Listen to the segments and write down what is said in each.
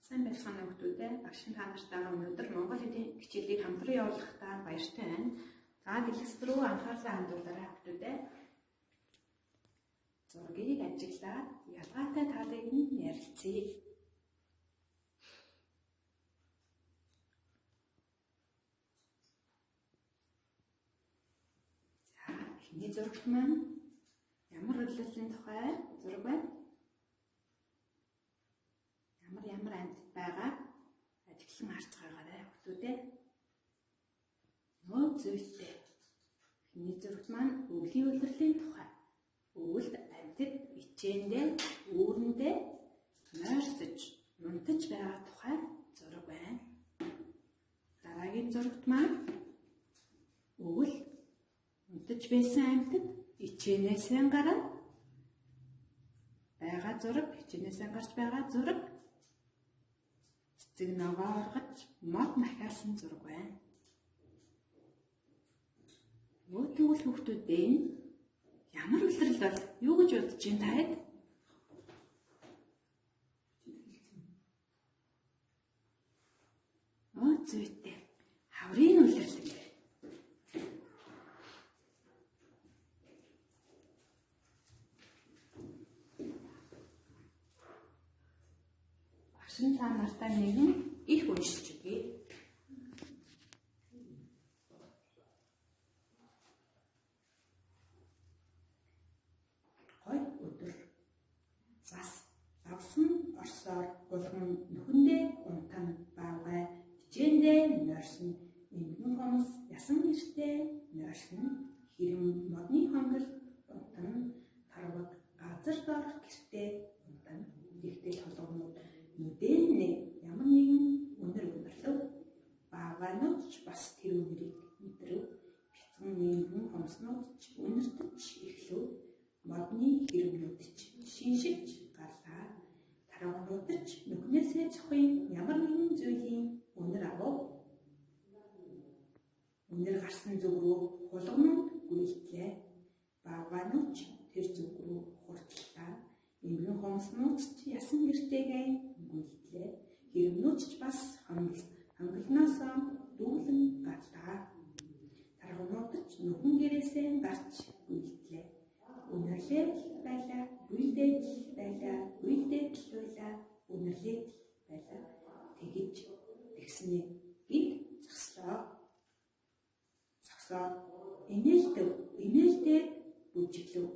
Сайн байцгаана хүүхдүүдээ. Багш та нартайгаа өнөөдөр монгол хэлний хичээлийг хамтран явуулахдаа баяртай байна. За дэлгэц рүү анхаарлаа хандуулаарай хүүхдүүдээ. Зургийг ажиглаад ялгаатай таалыг нь ярилцъя. За эхний зурагт маань ямар хөдөлгөөний тухай зураг байна? Ямар амьтад байгаа ажиглан харж байгаарай хүүхдүүдээ. Нөө зүйтэй. Эхний зурагт маань өвлийн улирлын тухай. Өвөлд амьтад ичээндээ үүрэндээ нойрсож, унтаж байгаа тухай зураг байна. Дараагийн зурагт маань өвөл унтаж байсан амьтад ичээнээсээ гараад байгаа зураг, ичээнээсээ гарч байгаа зураг. Цэцэг ногоо оргож мод нахиалсан зураг байна. Тэгвэл хүүхдүүдээ ямар улирал бол юу гэж бодож байна таад? Зүйтэй. Хаврын улирал гэх. Багш та нартай нэгэн их уншиж өгье. Авсан орсоор булган нөхөндөө унтан баавгай ичээндээ нойрсон эмгэн хомс ясан гэртээ нойрсон хэрэм модны хонгол унтан тарваг газар дор гэртээ унтан ихтэй толгонууд нүдэн ямар нэгэн өнөр өнөрлөв баавганууч бас тэр өнөрийг мэдрв бяцхан эмгэн хомснууд ч өнөртөж эхлэв модны хэрэмнүүд ч шиншиж гарлаа. Тарвагнуудч нүхнээсээ цохын ямар нэгэн зүйлийн өнөр авав. Өнөр гарсан зүг рүү хулгамнууд гүйтлээ. Баавганууч тэр зүг рүү хурдлаа. Эмгэн хомснууд ч ясан гэртээгээ гүйтлээ. Хэрэмнүүд ч бас хонголноосоо дүүлэн гарлаа. Тарвагнуудч нүхэн гэрээсээ гарч гүйтлээ. Өнөрлээд байлаа, гүйдээд байлаа, гүйдээд байлаа, өнөрлээд байлаа. Тэгэж тэгснээ гид зогсоо. Инээлдээ бүжиглв.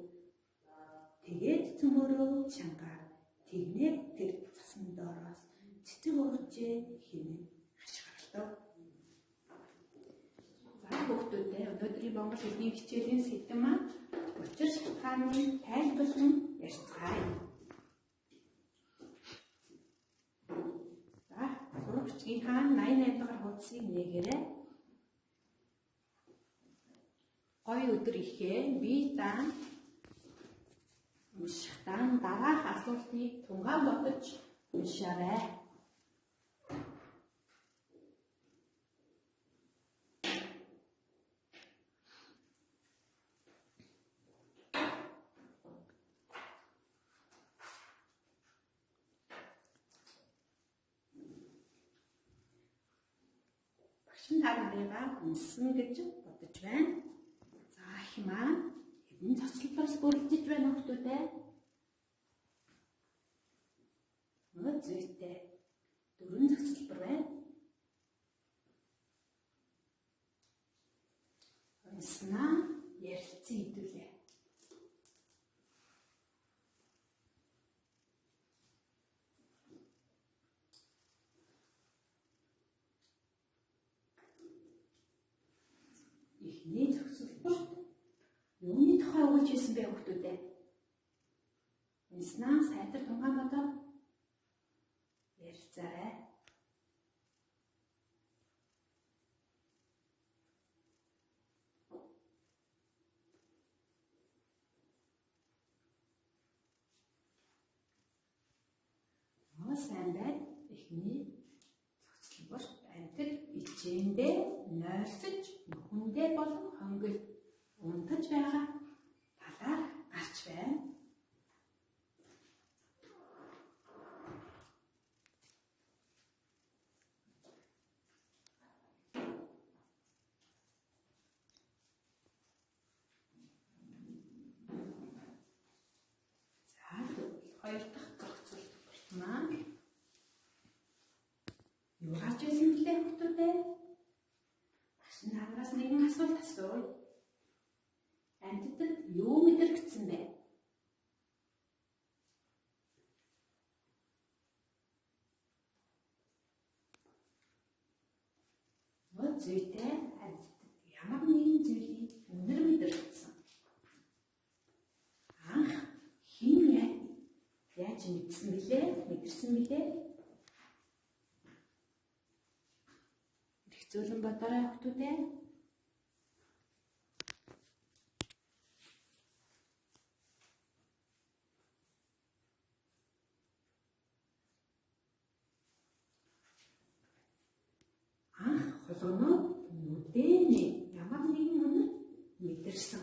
Тэгээд цөмөрөө чангаар тэгнээ тэр цасан доороос цэцэг уржээ хэмээн хашгирлав. За хүүхдүүдээ өнөөдрийн монгол хэлний хичээлийн сэдэв маань учир шалтгааны тайлбарлан ярьцгаая. За сурагчдийнхаа 88 дахь хуудсыг нээгээрэй. Гоё өдөр ихээ би даан уншихтаа дараах асуултыг тунгаан бодож уншаарай. Та нарыгаа унсан гэж бодож байна. За их маань хэдэн цоцлбоос бүрдэж байна хүүхдүүдээ? Зүйтэй. 4 цоцлбор байна. Унснаа ярилцсан хэдүүлээ. Эхний зохицолборт юуны тухай өгүүлж ирсэн бэ хүүхдүүдээ? Унснаа сайтар тунгаан бодоод ярилцаарай. Сайн байна. Эхний зохицолборт амьтад ичээндээ нойрсож нүхэндээ болон хонгол унтаж байгаа талаар гарч байна. зүйтэй амьтад ямар нэгэн зүйлийг үнэр мэдэрсэн. Анх хэн яаж мэдсэн бilé? Мэдэрсэн бilé? Их зөөлөн бодорой хүүхдүүдээ. Хулгунууд нүдэнэ ямар нэгэн үнэр мэдэрсэн.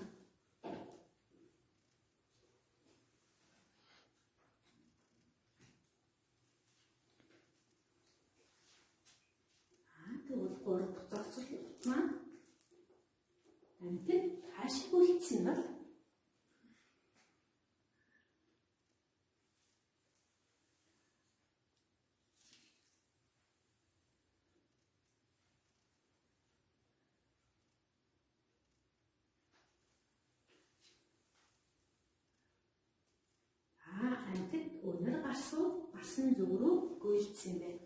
Тэгвэл гурав дахь зохицол маань амьтад хаашиг үлдсэн бол амьтад өнөр гарсан зүг рүү гүйлдсэн байна.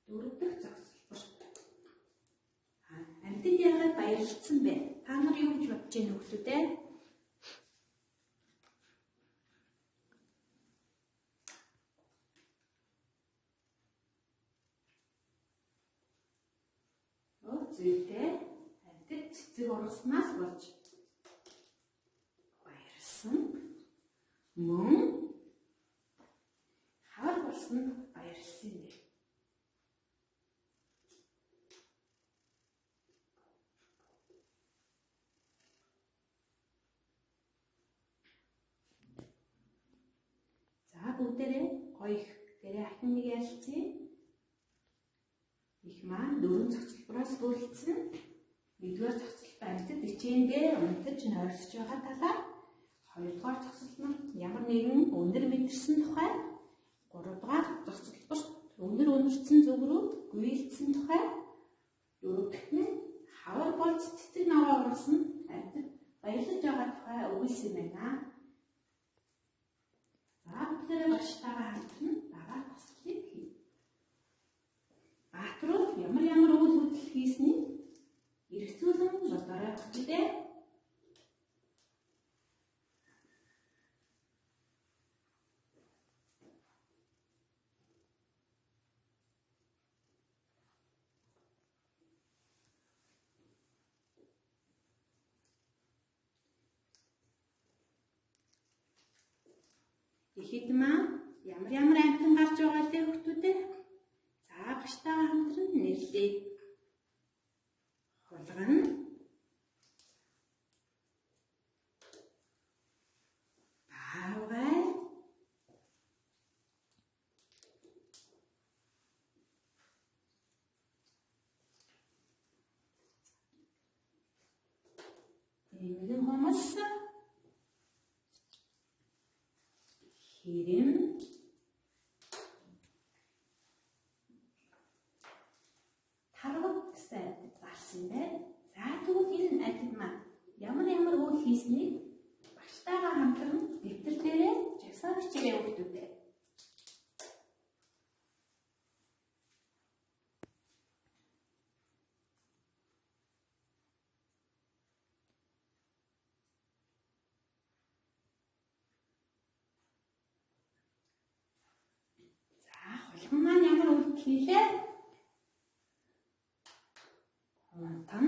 Дөрөв дэх зогсолбор. Амьтад яагаад баярлагдсан бэ? Та нар юу гэж бодож байна хүүхдүүдээ? Зүйтэй амьтад цэцэг ургаснаас болж баярлсан. Мөн хавар болсон баярлсан юм. За бүгдээрээ гоё их гэрээ ахин нэг ярилцъя. Их маань дөрвөн зохицолбороос бүрдсэн. Нэгдүгээр зохицол амьтад хичээндээ унтаж нойрсож байгаа талаар, хоёрдугаар зохицол нь ямар нэгэн өнөр мэдэрсэн тухай, гуравдугаар зохицолбор өнөр үнэрсэн зүг рүү гүйлдсэн тухай, дөрөв дахь нь хавар болж цэцэг наваа ургасан амьтад баярлаж байгаа тухай өгүүлсэн байна. За бүгдээрээ багштайгаа хамтран дараа тасгалыг хийнэ. Баатруу ямар үйл хөдлөл хийснийг эргцүүлэн бодорой бүгдээ. Ихэд маань ямар амьтан гарч байгаа лээ хүүхдүүдээ. За багштайгаа хамтран нэрлэе. Хулган, баавгай, эмгэн хумс, хэрэм, тарваг гэсэн амьтад гарсан байна. За тэгвэл энэ амьтад маань ямар үйл хийснийг багштайгаа хамтран дэвтэр дээрээ жагсаан бичээрэй хүүхдүүдээ. Хулган маань ямар үйлдэл хийлээ? Унтан,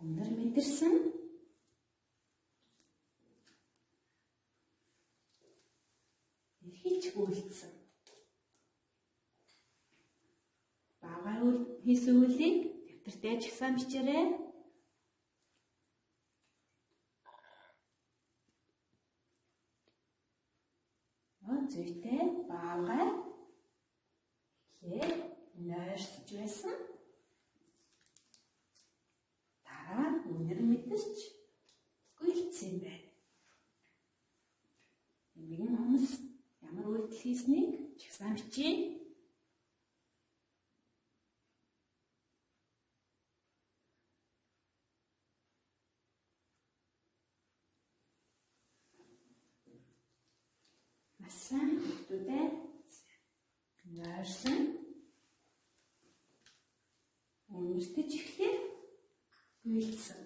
өнөр мэдэрсэн, эрхийч үйлдсэн. Баавгай хийсэн үйлийг дэвтэртээ жагсаан бичээрэй. Зүйтэй баавгай ихлээр нойрсож байсан. Дараа үнэр мэдэрч гүйлдсэн байна. Эмгэн хумс ямар үйлдэл хийснийг жагсаан бичээ. Асан хүүхдүүдээ нойрсон үнэртэж эхлэв гүйлцэн.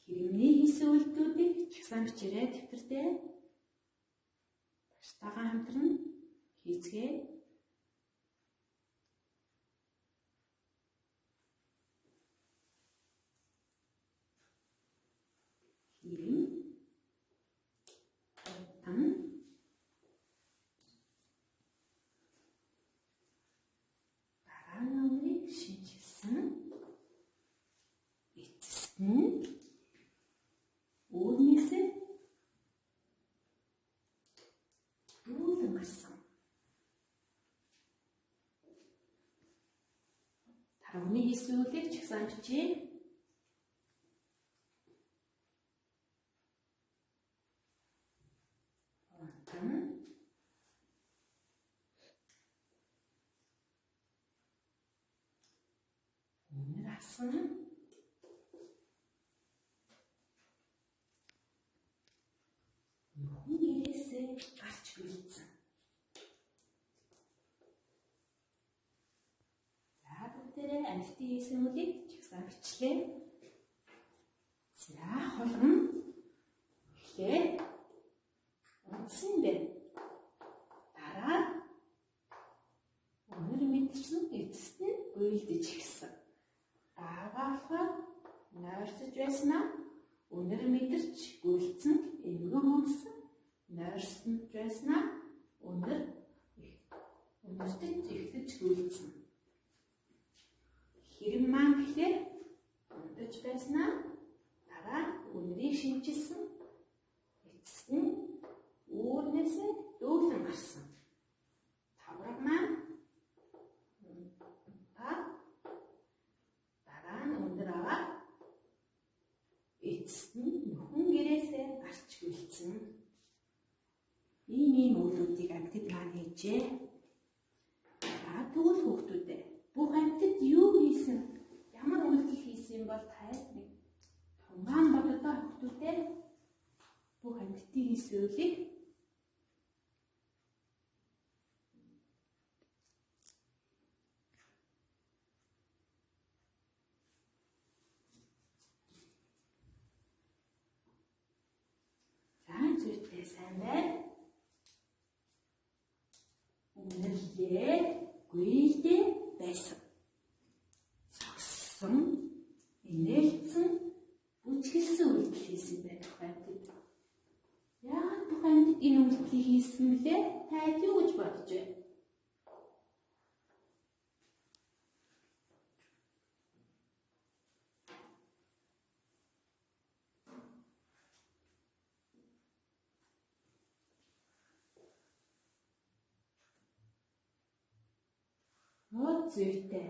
Хэрэмний хийсэн үйлдэлүүдийг чагсаан бичээрэй дэвтэртээ. Багштайгаа хамтран хийцгээе. Хэрэм, утан, дараа номерыг шинжилсэн. Эцэст нь өөрнөөсөө дүүлэн гарсан. Тарвны хийсэн үйлийг чагсаан бичээ. Үнэр асан нөхөн гэрээсээ гарч гүйлцэн. За бүгдээрээ амьтдын хийсэн үйлийг чагсаан бичлээ. За холгон эхлээд унтсан байна. Дараа өнөр мэдсэн эцэст нь гүйлдэж эхэлсэн. Аагаалхаа нойрсож байснаа өнөр мэдэрч гүйлцэн эмгэн хонсон. Нойрсож байснаа өнөртөж эхлэж гүйлцэн. Хэрэм маань гэхлээр унтаж байснаа дараа өнрийг шинжилсэн. Эцэст нь өөрнөөсөө дүүлэн гарсан. Тавраг маань дараа нь өндөр аваад эцэст нь нөхөн гэрээсээ гарч гүйлцэн. Ийм үйлдэлүүдийг амьтад маань хийжээ. За тэгвэл хүүхдүүдээ бүх амьтад юу хийсэн? Ямар үйлдэл хийсэн бол та нэг тунгаан боддоо хүүхдүүдээ бүх амьтдын хийсэн үйлийг зүйтэй сайн байна. Үнэрлээ гүйлдээ байсан. Цогсон, инээлцэн, бүжгэлсэн үйлдэл хийсэн байх амьтад. Яагаад бүх амьтад энэ үйлдэлийг хийсэн бэлээ? Та юу гэж бодож байна? Зүйтэй.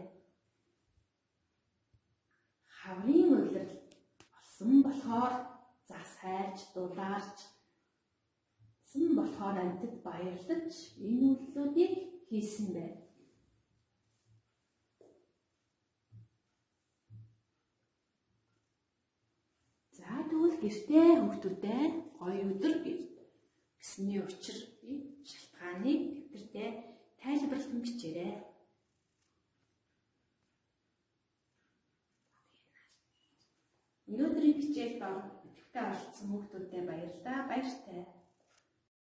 Хаврын улирал болсон болохоор засайж, дулаарч болохоор амьтад баярлаж энэ үйлдэлүүдийг хийсэн байна. За тэгвэл гэртээ хүүхдүүдээ гоё өдөр гэсний учир шалтгааныг дэвтэртээ тайлбарлан бичээрэй. Өнөөдрийн хичээлд идэвхтэй оролцсон хүүхдүүдтэй баярлалаа. Баяртай.